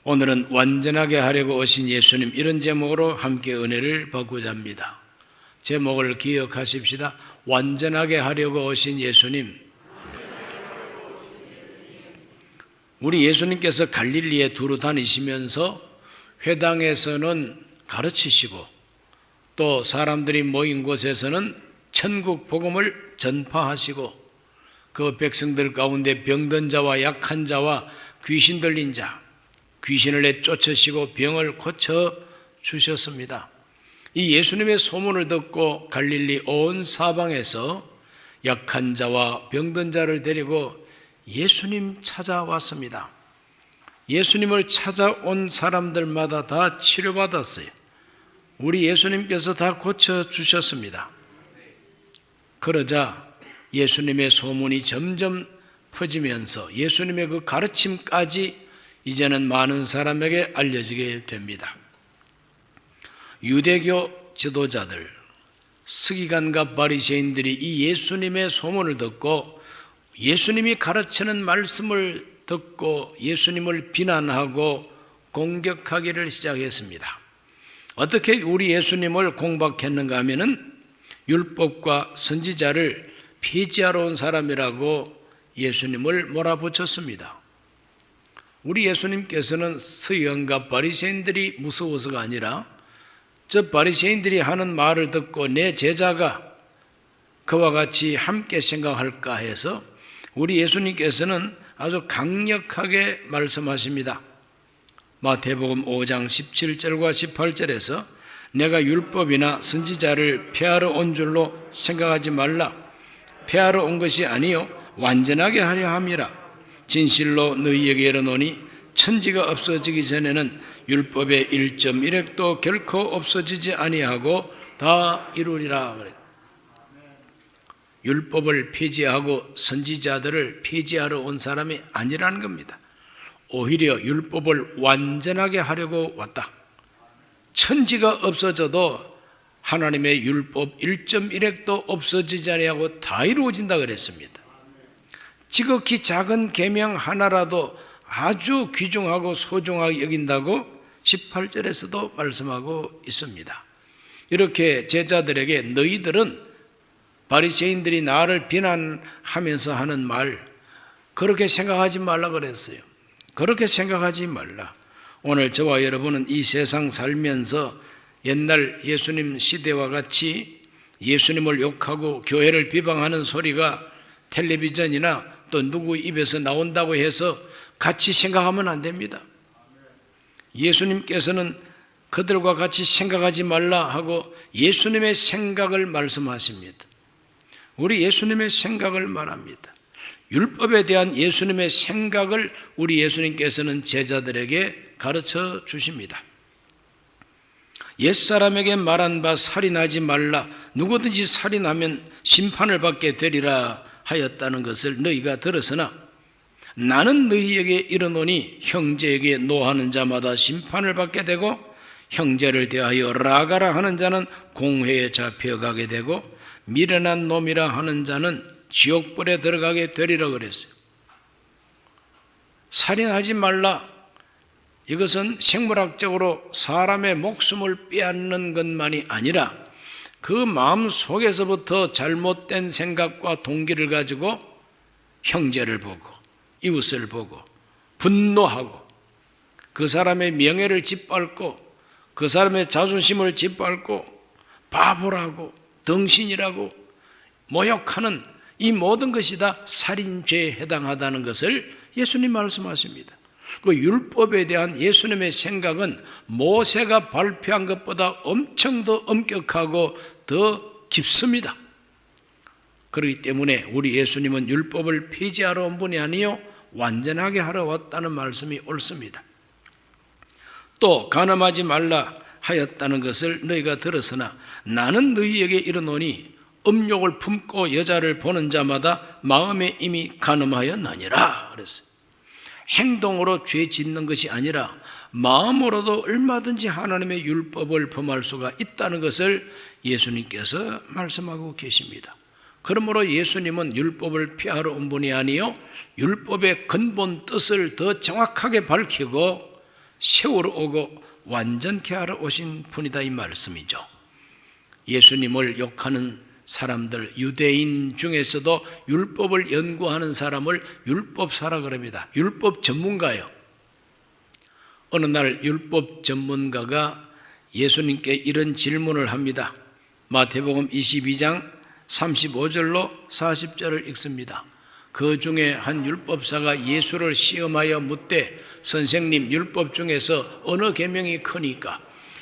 오늘은 완전하게 하려고 오신 예수님, 이런 제목으로 함께 은혜를 받고자 합니다. 제목을 기억하십시다. 완전하게 하려고 오신 예수님. 우리 예수님께서 갈릴리에 두루 다니시면서 회당에서는 가르치시고 또 사람들이 모인 곳에서는 천국 복음을 전파하시고 그 백성들 가운데 병든 자와 약한 자와 귀신 들린 자, 귀신을 내쫓으시고 병을 고쳐 주셨습니다. 이 예수님의 소문을 듣고 갈릴리 온 사방에서 약한 자와 병든 자를 데리고 예수님 찾아왔습니다. 예수님을 찾아온 사람들마다 다 치료받았어요. 우리 예수님께서 다 고쳐주셨습니다. 그러자 예수님의 소문이 점점 퍼지면서 예수님의 그 가르침까지 이제는 많은 사람에게 알려지게 됩니다. 유대교 지도자들, 서기관과 바리새인들이 이 예수님의 소문을 듣고 예수님이 가르치는 말씀을 듣고 예수님을 비난하고 공격하기를 시작했습니다. 어떻게 우리 예수님을 공박했는가 하면은 율법과 선지자를 폐지하러 온 사람이라고 예수님을 몰아붙였습니다. 우리 예수님께서는 서기관과 바리새인들이 무서워서가 아니라 저 바리새인들이 하는 말을 듣고 내 제자가 그와 같이 함께 생각할까 해서 우리 예수님께서는 아주 강력하게 말씀하십니다. 마태복음 5장 17절과 18절에서 내가 율법이나 선지자를 폐하러 온 줄로 생각하지 말라. 폐하러 온 것이 아니요 완전하게 하려 함이라. 진실로 너희에게 이르노니 천지가 없어지기 전에는 율법의 1.1획도 결코 없어지지 아니하고 다 이루리라 그랬다. 율법을 폐지하고 선지자들을 폐지하러 온 사람이 아니라는 겁니다. 오히려 율법을 완전하게 하려고 왔다. 천지가 없어져도 하나님의 율법 1.1획도 없어지지 아니하고 다 이루어진다 그랬습니다. 지극히 작은 계명 하나라도 아주 귀중하고 소중하게 여긴다고 18절에서도 말씀하고 있습니다. 이렇게 제자들에게 너희들은 바리새인들이 나를 비난하면서 하는 말 그렇게 생각하지 말라 그랬어요. 그렇게 생각하지 말라. 오늘 저와 여러분은 이 세상 살면서 옛날 예수님 시대와 같이 예수님을 욕하고 교회를 비방하는 소리가 텔레비전이나 또 누구 입에서 나온다고 해서 같이 생각하면 안 됩니다. 예수님께서는 그들과 같이 생각하지 말라 하고 예수님의 생각을 말씀하십니다. 우리 예수님의 생각을 말합니다. 율법에 대한 예수님의 생각을 우리 예수님께서는 제자들에게 가르쳐 주십니다. 옛사람에게 말한 바 살인하지 말라. 누구든지 살인하면 심판을 받게 되리라 하였다는 것을 너희가 들었으나 나는 너희에게 이르노니 형제에게 노하는 자마다 심판을 받게 되고 형제를 대하여 라가라 하는 자는 공회에 잡혀가게 되고 미련한 놈이라 하는 자는 지옥불에 들어가게 되리라 그랬어요. 살인하지 말라. 이것은 생물학적으로 사람의 목숨을 빼앗는 것만이 아니라 그 마음 속에서부터 잘못된 생각과 동기를 가지고 형제를 보고 이웃을 보고 분노하고 그 사람의 명예를 짓밟고 그 사람의 자존심을 짓밟고 바보라고 덩신이라고 모욕하는 이 모든 것이 다 살인죄에 해당하다는 것을 예수님 말씀하십니다. 그 율법에 대한 예수님의 생각은 모세가 발표한 것보다 엄청 더 엄격하고 더 깊습니다. 그렇기 때문에 우리 예수님은 율법을 폐지하러 온 분이 아니요 완전하게 하러 왔다는 말씀이 옳습니다. 또 간음하지 말라 하였다는 것을 너희가 들었으나 나는 너희에게 이르노니 음욕을 품고 여자를 보는 자마다 마음에 이미 간음하였느니라 그랬어요. 행동으로 죄 짓는 것이 아니라 마음으로도 얼마든지 하나님의 율법을 범할 수가 있다는 것을 예수님께서 말씀하고 계십니다. 그러므로 예수님은 율법을 폐하러 온 분이 아니요 율법의 근본 뜻을 더 정확하게 밝히고 세우러 오고 완전케 하러 오신 분이다 이 말씀이죠. 예수님을 욕하는 사람들, 유대인 중에서도 율법을 연구하는 사람을 율법사라 그럽니다. 율법 전문가예요. 어느 날 율법 전문가가 예수님께 이런 질문을 합니다. 마태복음 22장 35절로 40절을 읽습니다. 그 중에 한 율법사가 예수를 시험하여 묻되 선생님, 율법 중에서 어느 계명이 크니까?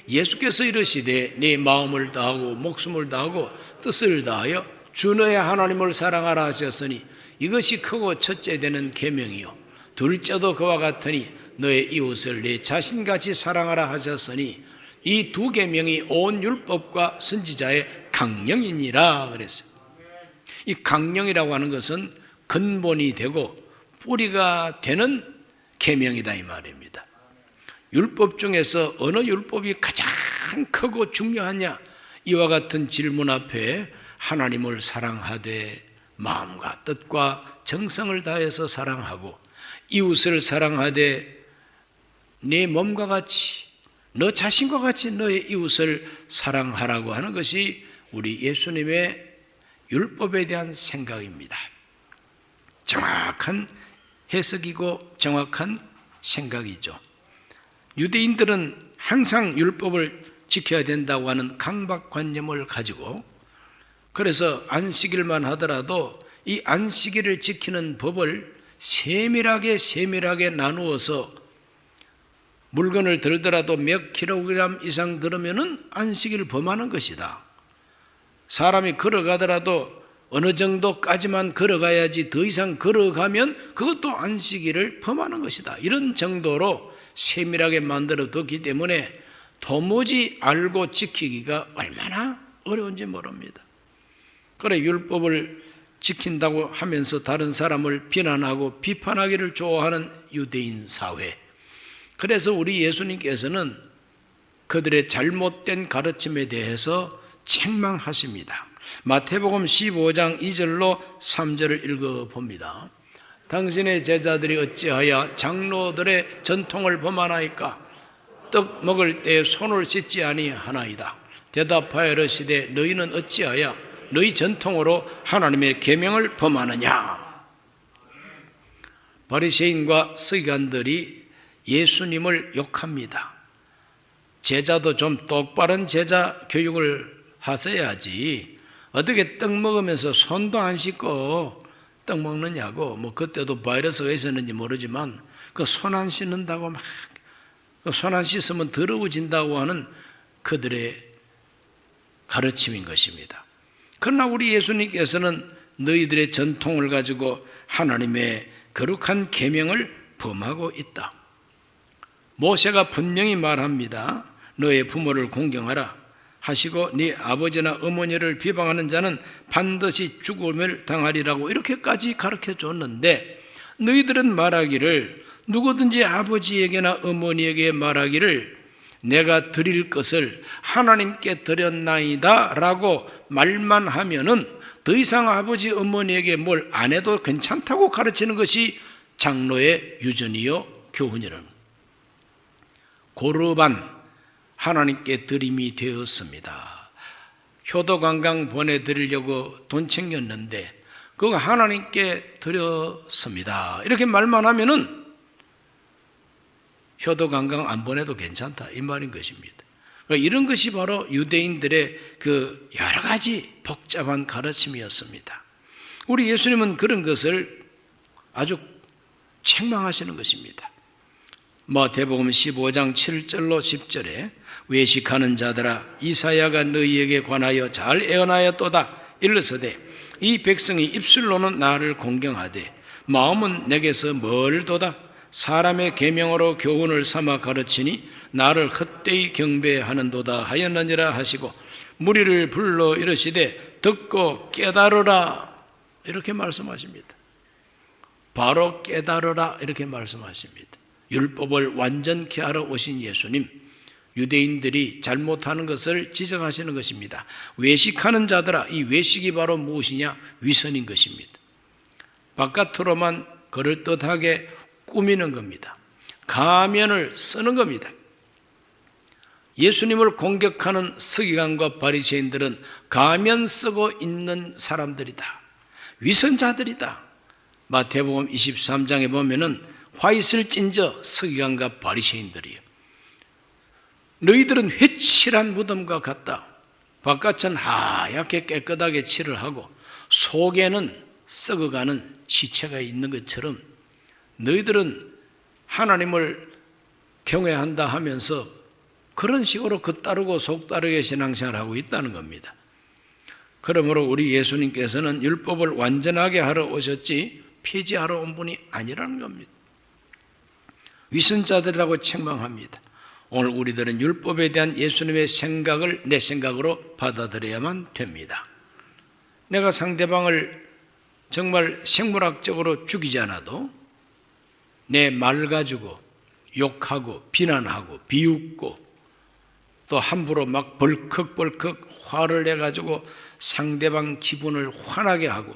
예수께서 이르시되 네 마음을 다하고 목숨을 다하고 뜻을 다하여 주 너의 하나님을 사랑하라 하셨으니 이것이 크고 첫째 되는 계명이요 둘째도 그와 같으니 너의 이웃을 내 자신같이 사랑하라 하셨으니 이 두 계명이 온 율법과 선지자의 강령이니라 그랬어요. 이 강령이라고 하는 것은 근본이 되고 뿌리가 되는 계명이다 이 말입니다. 율법 중에서 어느 율법이 가장 크고 중요하냐? 이와 같은 질문 앞에 하나님을 사랑하되 마음과 뜻과 정성을 다해서 사랑하고 이웃을 사랑하되 네 몸과 같이 너 자신과 같이 너의 이웃을 사랑하라고 하는 것이 우리 예수님의 율법에 대한 생각입니다. 정확한 해석이고 정확한 생각이죠. 유대인들은 항상 율법을 지켜야 된다고 하는 강박관념을 가지고 그래서 안식일만 하더라도 이 안식일을 지키는 법을 세밀하게 나누어서 물건을 들더라도 몇 킬로그램 이상 들으면은 안식일을 범하는 것이다. 사람이 걸어가더라도 어느 정도까지만 걸어가야지 더 이상 걸어가면 그것도 안식일을 범하는 것이다. 이런 정도로 세밀하게 만들어뒀기 때문에 도무지 알고 지키기가 얼마나 어려운지 모릅니다. 그래 율법을 지킨다고 하면서 다른 사람을 비난하고 비판하기를 좋아하는 유대인 사회. 그래서 우리 예수님께서는 그들의 잘못된 가르침에 대해서 책망하십니다. 마태복음 15장 2절로 3절을 읽어봅니다. 당신의 제자들이 어찌하여 장로들의 전통을 범하나이까? 떡 먹을 때 손을 씻지 아니하나이다. 대답하여 이르시되 너희는 어찌하여 너희 전통으로 하나님의 계명을 범하느냐? 바리새인과 서기관들이 예수님을 욕합니다. 제자도 좀 똑바른 제자 교육을 하셔야지 어떻게 떡 먹으면서 손도 안 씻고 떡 먹느냐고. 뭐 그때도 바이러스가 있었는지 모르지만 그 손 안 씻는다고 막 손 안 씻으면 더러워진다고 하는 그들의 가르침인 것입니다. 그러나 우리 예수님께서는 너희들의 전통을 가지고 하나님의 거룩한 계명을 범하고 있다. 모세가 분명히 말합니다. 너의 부모를 공경하라 하시고 네 아버지나 어머니를 비방하는 자는 반드시 죽음을 당하리라고 이렇게까지 가르쳐 줬는데 너희들은 말하기를 누구든지 아버지에게나 어머니에게 말하기를 내가 드릴 것을 하나님께 드렸나이다 라고 말만 하면은 더 이상 아버지 어머니에게 뭘 안 해도 괜찮다고 가르치는 것이 장로의 유전이요 교훈이라는 고르반 하나님께 드림이 되었습니다. 효도관광 보내드리려고 돈 챙겼는데 그거 하나님께 드렸습니다. 이렇게 말만 하면은 효도관광 안 보내도 괜찮다 이 말인 것입니다. 그러니까 이런 것이 바로 유대인들의 그 여러 가지 복잡한 가르침이었습니다. 우리 예수님은 그런 것을 아주 책망하시는 것입니다. 마태복음 15장 7절로 10절에 외식하는 자들아 이사야가 너희에게 관하여 잘 예언하였도다. 일러서되 이 백성이 입술로는 나를 공경하되 마음은 내게서 멀도다. 사람의 계명으로 교훈을 삼아 가르치니 나를 헛되이 경배하는도다 하였느니라 하시고 무리를 불러 이르시되 듣고 깨달으라 이렇게 말씀하십니다. 바로 깨달으라 이렇게 말씀하십니다. 율법을 완전케 하러 오신 예수님, 유대인들이 잘못하는 것을 지적하시는 것입니다. 외식하는 자들아, 이 외식이 바로 무엇이냐? 위선인 것입니다. 바깥으로만 그럴듯하게 꾸미는 겁니다. 가면을 쓰는 겁니다. 예수님을 공격하는 서기관과 바리새인들은 가면 쓰고 있는 사람들이다. 위선자들이다. 마태복음 23장에 보면은 화이슬 찐저 서기관과 바리새인들이에요. 너희들은 회칠한 무덤과 같다. 바깥은 하얗게 깨끗하게 칠을 하고 속에는 썩어가는 시체가 있는 것처럼 너희들은 하나님을 경외한다 하면서 그런 식으로 겉다르고 속다르게 신앙생활을 하고 있다는 겁니다. 그러므로 우리 예수님께서는 율법을 완전하게 하러 오셨지 폐지하러 온 분이 아니라는 겁니다. 위선자들이라고 책망합니다. 오늘 우리들은 율법에 대한 예수님의 생각을 내 생각으로 받아들여야만 됩니다. 내가 상대방을 정말 생물학적으로 죽이지 않아도 내 말 가지고 욕하고 비난하고 비웃고 또 함부로 막 벌컥벌컥 화를 내가지고 상대방 기분을 화나게 하고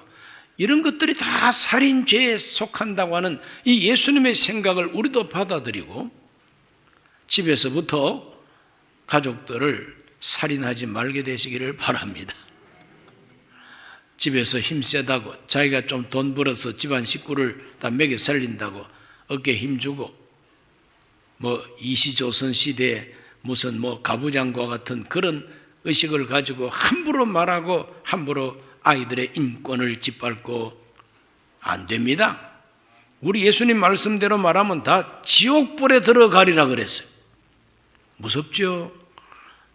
이런 것들이 다 살인죄에 속한다고 하는 이 예수님의 생각을 우리도 받아들이고 집에서부터 가족들을 살인하지 말게 되시기를 바랍니다. 집에서 힘세다고 자기가 좀 돈 벌어서 집안 식구를 다 먹여 살린다고 어깨에 힘주고 이시조선 시대에 무슨 가부장과 같은 그런 의식을 가지고 함부로 말하고 함부로 아이들의 인권을 짓밟고 안 됩니다. 우리 예수님 말씀대로 말하면 다 지옥불에 들어가리라 그랬어요. 무섭죠?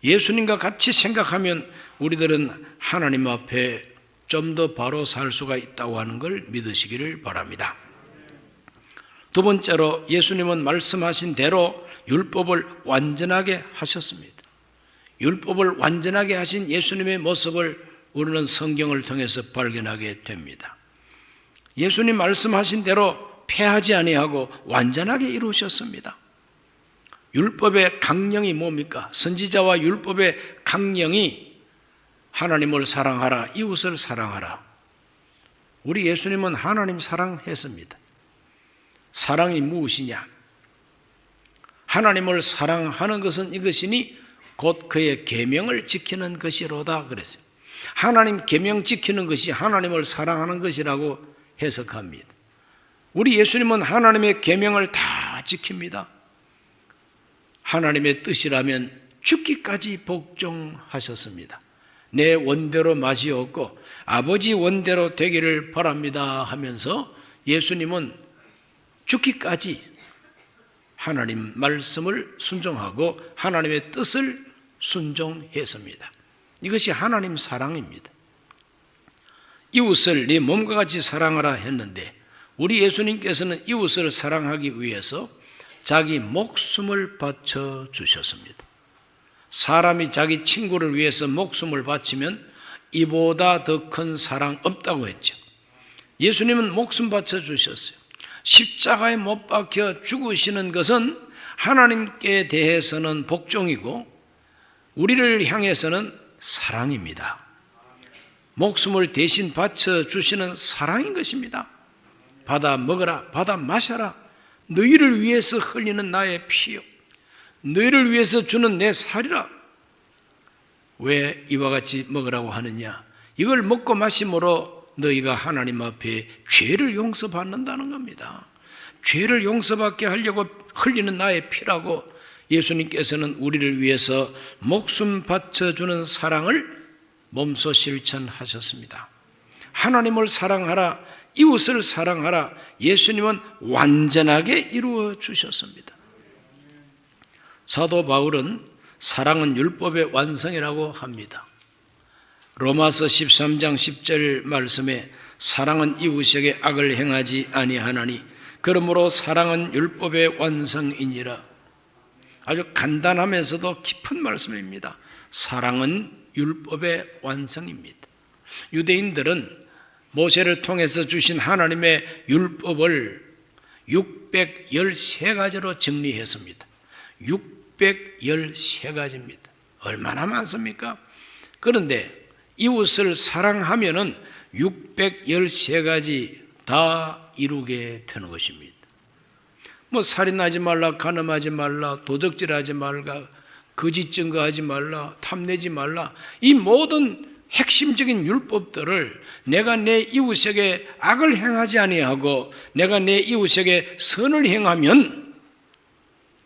예수님과 같이 생각하면 우리들은 하나님 앞에 좀 더 바로 살 수가 있다고 하는 걸 믿으시기를 바랍니다. 두 번째로 예수님은 말씀하신 대로 율법을 완전하게 하셨습니다. 율법을 완전하게 하신 예수님의 모습을 우리는 성경을 통해서 발견하게 됩니다. 예수님 말씀하신 대로 폐하지 아니하고 완전하게 이루셨습니다. 율법의 강령이 뭡니까? 선지자와 율법의 강령이 하나님을 사랑하라, 이웃을 사랑하라. 우리 예수님은 하나님 사랑했습니다. 사랑이 무엇이냐? 하나님을 사랑하는 것은 이것이니 곧 그의 계명을 지키는 것이로다 그랬어요. 하나님 계명 지키는 것이 하나님을 사랑하는 것이라고 해석합니다. 우리 예수님은 하나님의 계명을 다 지킵니다. 하나님의 뜻이라면 죽기까지 복종하셨습니다. 내 원대로 맛이 없고 아버지 원대로 되기를 바랍니다 하면서 예수님은 죽기까지 하나님 말씀을 순종하고 하나님의 뜻을 순종했습니다. 이것이 하나님 사랑입니다. 이웃을 네 몸과 같이 사랑하라 했는데 우리 예수님께서는 이웃을 사랑하기 위해서 자기 목숨을 바쳐 주셨습니다. 사람이 자기 친구를 위해서 목숨을 바치면 이보다 더 큰 사랑 없다고 했죠. 예수님은 목숨 바쳐 주셨어요. 십자가에 못 박혀 죽으시는 것은 하나님께 대해서는 복종이고 우리를 향해서는 사랑입니다. 목숨을 대신 바쳐 주시는 사랑인 것입니다. 받아 먹어라, 받아 마셔라. 너희를 위해서 흘리는 나의 피요, 너희를 위해서 주는 내 살이라. 왜 이와 같이 먹으라고 하느냐? 이걸 먹고 마심으로 너희가 하나님 앞에 죄를 용서받는다는 겁니다. 죄를 용서받게 하려고 흘리는 나의 피라고 예수님께서는 우리를 위해서 목숨 바쳐주는 사랑을 몸소 실천하셨습니다. 하나님을 사랑하라, 이웃을 사랑하라. 예수님은 완전하게 이루어 주셨습니다. 사도 바울은 사랑은 율법의 완성이라고 합니다. 로마서 13장 10절 말씀에 사랑은 이웃에게 악을 행하지 아니하나니 그러므로 사랑은 율법의 완성이니라. 아주 간단하면서도 깊은 말씀입니다. 사랑은 율법의 완성입니다. 유대인들은 모세를 통해서 주신 하나님의 율법을 613가지로 정리했습니다. 613가지입니다. 얼마나 많습니까? 그런데 이웃을 사랑하면은 613가지 다 이루게 되는 것입니다. 뭐 살인하지 말라, 간음하지 말라, 도적질하지 말라, 거짓 증거하지 말라, 탐내지 말라, 이 모든 핵심적인 율법들을 내가 내 이웃에게 악을 행하지 아니하고 내가 내 이웃에게 선을 행하면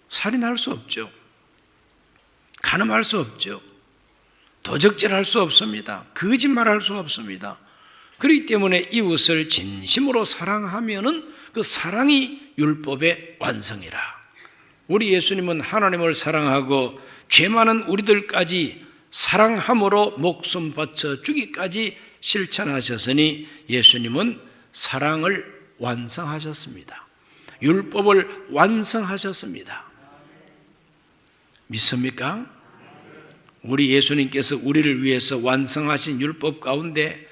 살인할 수 없죠. 간음할 수 없죠. 도적질할 수 없습니다. 거짓말할 수 없습니다. 그렇기 때문에 이웃을 진심으로 사랑하면은 그 사랑이 율법의 완성이라. 우리 예수님은 하나님을 사랑하고 죄 많은 우리들까지 사랑함으로 목숨 바쳐 주기까지 실천하셨으니 예수님은 사랑을 완성하셨습니다. 율법을 완성하셨습니다. 믿습니까? 우리 예수님께서 우리를 위해서 완성하신 율법 가운데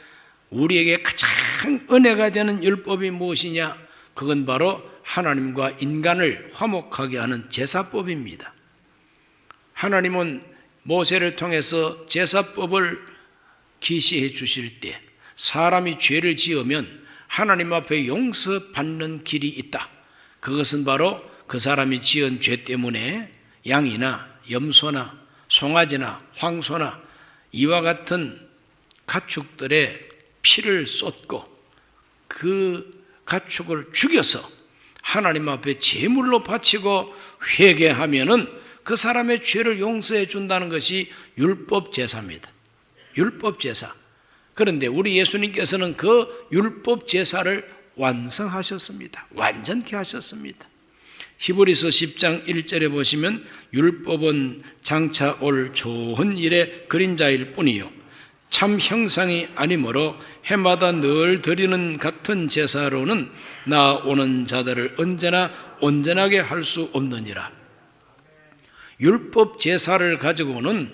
우리에게 가장 은혜가 되는 율법이 무엇이냐? 그건 바로 하나님과 인간을 화목하게 하는 제사법입니다. 하나님은 모세를 통해서 제사법을 계시해 주실 때 사람이 죄를 지으면 하나님 앞에 용서받는 길이 있다. 그것은 바로 그 사람이 지은 죄 때문에 양이나 염소나 송아지나 황소나 이와 같은 가축들의 피를 쏟고 그 가축을 죽여서 하나님 앞에 제물로 바치고 회개하면은 그 사람의 죄를 용서해 준다는 것이 율법 제사입니다. 율법 제사. 그런데 우리 예수님께서는 그 율법 제사를 완성하셨습니다. 완전케 하셨습니다. 히브리서 10장 1절에 보시면 율법은 장차 올 좋은 일의 그림자일 뿐이요 참 형상이 아니므로 해마다 늘 드리는 같은 제사로는 나아오는 자들을 언제나 온전하게 할 수 없느니라. 율법 제사를 가지고는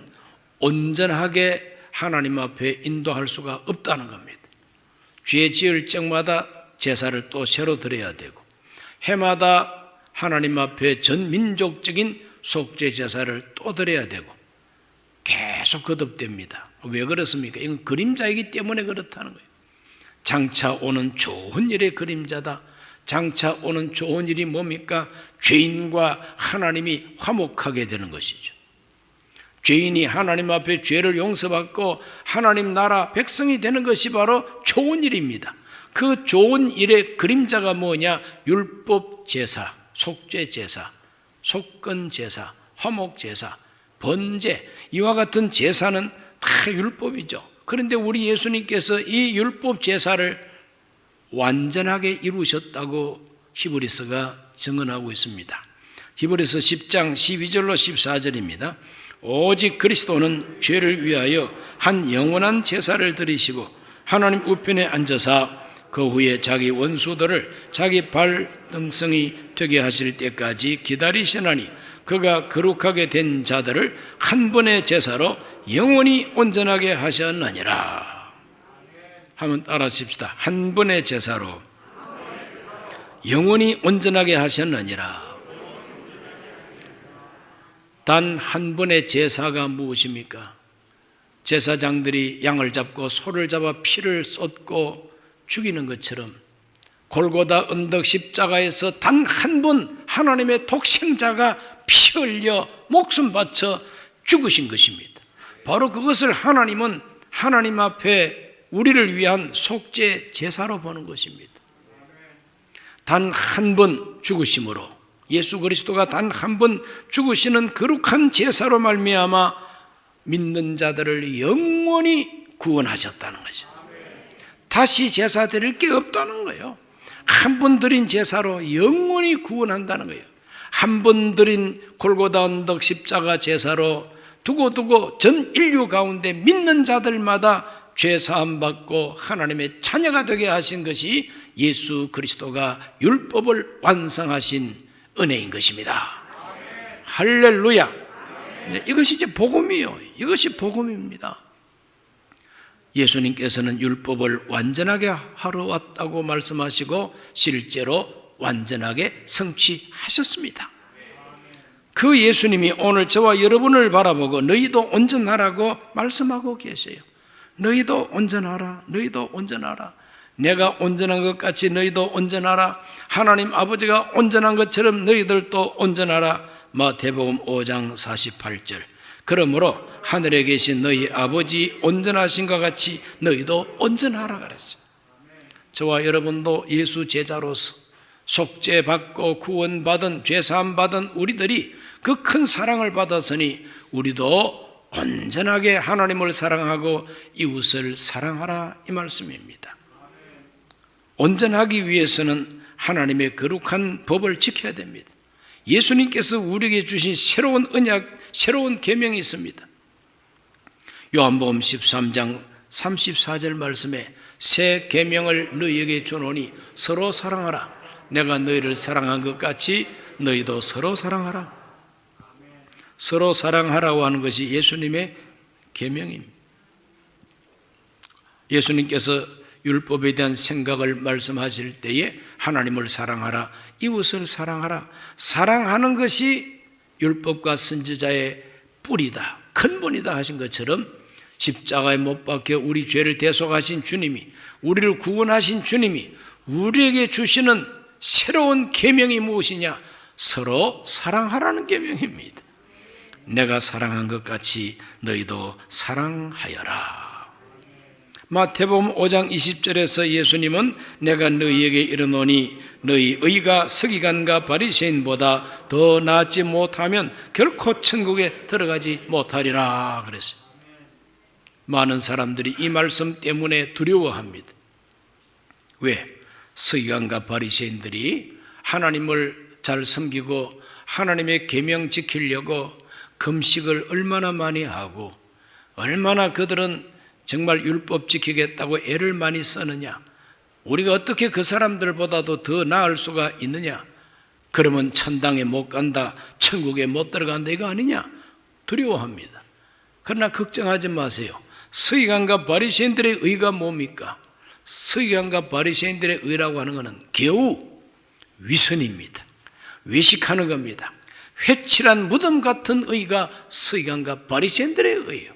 온전하게 하나님 앞에 인도할 수가 없다는 겁니다. 죄 지을 적마다 제사를 또 새로 드려야 되고 해마다 하나님 앞에 전 민족적인 속죄 제사를 또 드려야 되고 계속 거듭됩니다. 왜 그렇습니까? 이건 그림자이기 때문에 그렇다는 거예요. 장차 오는 좋은 일의 그림자다. 장차 오는 좋은 일이 뭡니까? 죄인과 하나님이 화목하게 되는 것이죠. 죄인이 하나님 앞에 죄를 용서받고 하나님 나라 백성이 되는 것이 바로 좋은 일입니다. 그 좋은 일의 그림자가 뭐냐? 율법 제사, 속죄 제사, 속건 제사, 화목 제사, 번제, 이와 같은 제사는 다 율법이죠. 그런데 우리 예수님께서 이 율법 제사를 완전하게 이루셨다고 히브리서가 증언하고 있습니다. 히브리서 10장 12절로 14절입니다. 오직 그리스도는 죄를 위하여 한 영원한 제사를 드리시고 하나님 우편에 앉아서 그 후에 자기 원수들을 자기 발등성이 되게 하실 때까지 기다리시나니 그가 거룩하게 된 자들을 한 번의 제사로 영원히 온전하게 하셨느니라. 한번 따라 하십시다. 한 번의 제사로 영원히 온전하게 하셨느니라. 단 한 번의 제사가 무엇입니까? 제사장들이 양을 잡고 소를 잡아 피를 쏟고 죽이는 것처럼 골고다 언덕 십자가에서 단 한 번 하나님의 독생자가 피 흘려 목숨 바쳐 죽으신 것입니다. 바로 그것을 하나님은 하나님 앞에 우리를 위한 속죄 제사로 보는 것입니다. 단 한 번 죽으심으로 예수 그리스도가 단 한 번 죽으시는 거룩한 제사로 말미암아 믿는 자들을 영원히 구원하셨다는 거죠. 다시 제사 드릴 게 없다는 거예요. 한 번 드린 제사로 영원히 구원한다는 거예요. 한 번 드린 골고다 언덕 십자가 제사로 두고두고 전 인류 가운데 믿는 자들마다 죄 사함 받고 하나님의 자녀가 되게 하신 것이 예수 그리스도가 율법을 완성하신 은혜인 것입니다. 할렐루야. 이것이 이제 복음이에요. 이것이 복음입니다. 예수님께서는 율법을 완전하게 하러 왔다고 말씀하시고 실제로 완전하게 성취하셨습니다. 그 예수님이 오늘 저와 여러분을 바라보고 너희도 온전하라고 말씀하고 계세요. 너희도 온전하라. 너희도 온전하라. 내가 온전한 것 같이 너희도 온전하라. 하나님 아버지가 온전한 것처럼 너희들도 온전하라. 마태복음 5장 48절. 그러므로 하늘에 계신 너희 아버지 온전하신과 같이 너희도 온전하라 그랬어요. 저와 여러분도 예수 제자로서 속죄받고 구원받은 죄사함받은 우리들이 그 큰 사랑을 받았으니 우리도 온전하게 하나님을 사랑하고 이웃을 사랑하라, 이 말씀입니다. 온전하기 위해서는 하나님의 거룩한 법을 지켜야 됩니다. 예수님께서 우리에게 주신 새로운 언약, 새로운 계명이 있습니다. 요한복음 13장 34절 말씀에 새 계명을 너희에게 주노니 서로 사랑하라. 내가 너희를 사랑한 것 같이 너희도 서로 사랑하라. 서로 사랑하라고 하는 것이 예수님의 계명입니다. 예수님께서 율법에 대한 생각을 말씀하실 때에 하나님을 사랑하라, 이웃을 사랑하라, 사랑하는 것이 율법과 선지자의 뿌리다, 근본이다 하신 것처럼 십자가에 못 박혀 우리 죄를 대속하신 주님이, 우리를 구원하신 주님이 우리에게 주시는 새로운 계명이 무엇이냐? 서로 사랑하라는 계명입니다. 내가 사랑한 것 같이 너희도 사랑하여라. 마태복음 5장 20절에서 예수님은 내가 너희에게 이르노니 너희 의가 서기관과 바리새인보다 더 낫지 못하면 결코 천국에 들어가지 못하리라 그랬어요. 많은 사람들이 이 말씀 때문에 두려워합니다. 왜? 서기관과 바리새인들이 하나님을 잘 섬기고 하나님의 계명 지키려고 금식을 얼마나 많이 하고 얼마나 그들은 정말 율법 지키겠다고 애를 많이 쓰느냐, 우리가 어떻게 그 사람들보다도 더 나을 수가 있느냐, 그러면 천당에 못 간다, 천국에 못 들어간다, 이거 아니냐 두려워합니다. 그러나 걱정하지 마세요. 서기관과 바리새인들의 의가 뭡니까? 서기관과 바리새인들의 의라고 하는 것은 겨우 위선입니다. 외식하는 겁니다. 회칠한 무덤 같은 의가 서기관과 바리새인들의 의예요.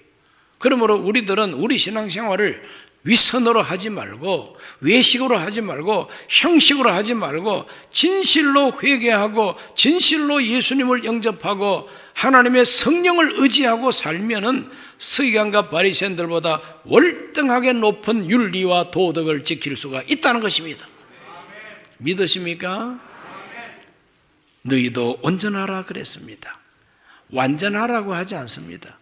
그러므로 우리들은 우리 신앙생활을 위선으로 하지 말고 외식으로 하지 말고 형식으로 하지 말고 진실로 회개하고 진실로 예수님을 영접하고 하나님의 성령을 의지하고 살면은 서기관과 바리새인들보다 월등하게 높은 윤리와 도덕을 지킬 수가 있다는 것입니다. 믿으십니까? 너희도 온전하라 그랬습니다. 완전하라고 하지 않습니다.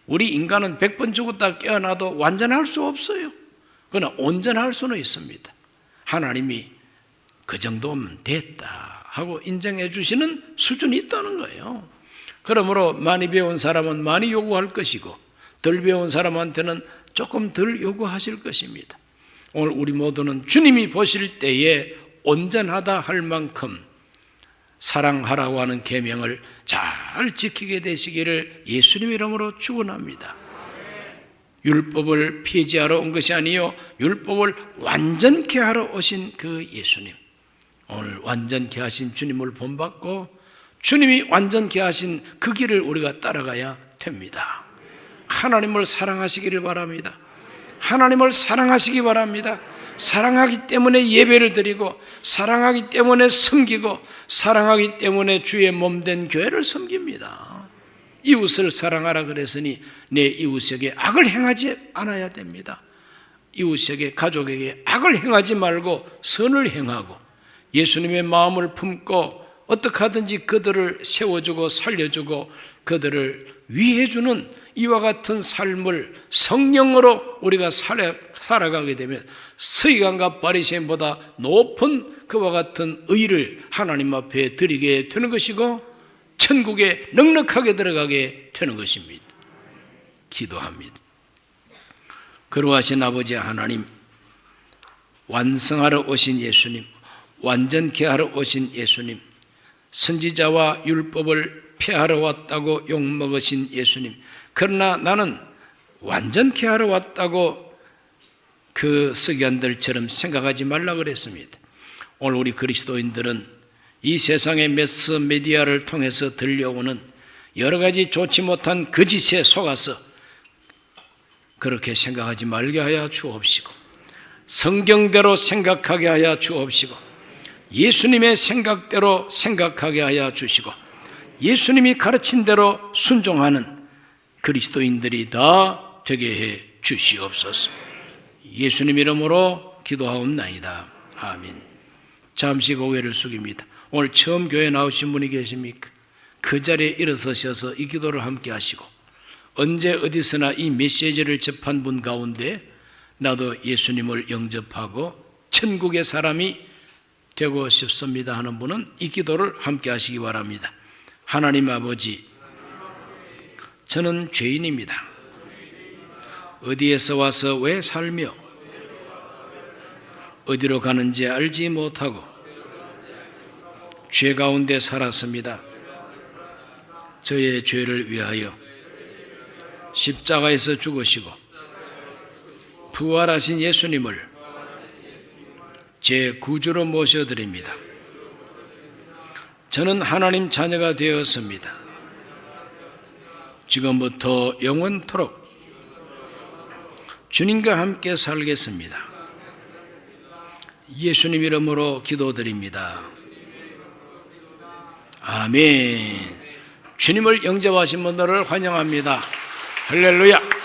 우리 인간은 100번 죽었다 깨어나도 완전할 수 없어요. 그러나 온전할 수는 있습니다. 하나님이 그 정도면 됐다 하고 인정해 주시는 수준이 있다는 거예요. 그러므로 많이 배운 사람은 많이 요구할 것이고 덜 배운 사람한테는 조금 덜 요구하실 것입니다. 오늘 우리 모두는 주님이 보실 때에 온전하다 할 만큼 사랑하라고 하는 계명을 잘 지키게 되시기를 예수님 이름으로 축원합니다. 율법을 폐지하러 온 것이 아니요 율법을 완전케 하러 오신 그 예수님, 오늘 완전케 하신 주님을 본받고 주님이 완전케 하신 그 길을 우리가 따라가야 됩니다. 하나님을 사랑하시기를 바랍니다. 하나님을 사랑하시기 바랍니다. 사랑하기 때문에 예배를 드리고 사랑하기 때문에 섬기고 사랑하기 때문에 주의 몸된 교회를 섬깁니다. 이웃을 사랑하라 그랬으니 내 이웃에게 악을 행하지 않아야 됩니다. 이웃에게, 가족에게 악을 행하지 말고 선을 행하고 예수님의 마음을 품고 어떻게 하든지 그들을 세워주고 살려주고 그들을 위해주는 이와 같은 삶을 성령으로 우리가 살아가게 되면 서기관과 바리새인보다 높은 그와 같은 의를 하나님 앞에 드리게 되는 것이고 천국에 넉넉하게 들어가게 되는 것입니다. 기도합니다. 거룩하신 아버지 하나님, 완성하러 오신 예수님, 완전케 하러 오신 예수님, 선지자와 율법을 폐하러 왔다고 욕먹으신 예수님, 그러나 나는 완전케 하러 왔다고 그 서기관들처럼 생각하지 말라 그랬습니다. 오늘 우리 그리스도인들은 이 세상의 매스 미디어를 통해서 들려오는 여러 가지 좋지 못한 거짓에 속아서 그렇게 생각하지 말게 하여 주옵시고 성경대로 생각하게 하여 주옵시고 예수님의 생각대로 생각하게 하여 주시고 예수님이 가르친 대로 순종하는 그리스도인들이 다 되게 해 주시옵소서. 예수님 이름으로 기도하옵나이다. 아멘. 잠시 고개를 숙입니다. 오늘 처음 교회 나오신 분이 계십니까? 그 자리에 일어서셔서 이 기도를 함께 하시고 언제 어디서나 이 메시지를 접한 분 가운데 나도 예수님을 영접하고 천국의 사람이 되고 싶습니다 하는 분은 이 기도를 함께 하시기 바랍니다. 하나님 아버지, 저는 죄인입니다. 어디에서 와서 왜 살며 어디로 가는지 알지 못하고 죄 가운데 살았습니다. 저의 죄를 위하여 십자가에서 죽으시고 부활하신 예수님을 제 구주로 모셔드립니다. 저는 하나님 자녀가 되었습니다. 지금부터 영원토록 주님과 함께 살겠습니다. 예수님 이름으로 기도드립니다. 아멘. 주님을 영접하신 분들을 환영합니다. 할렐루야.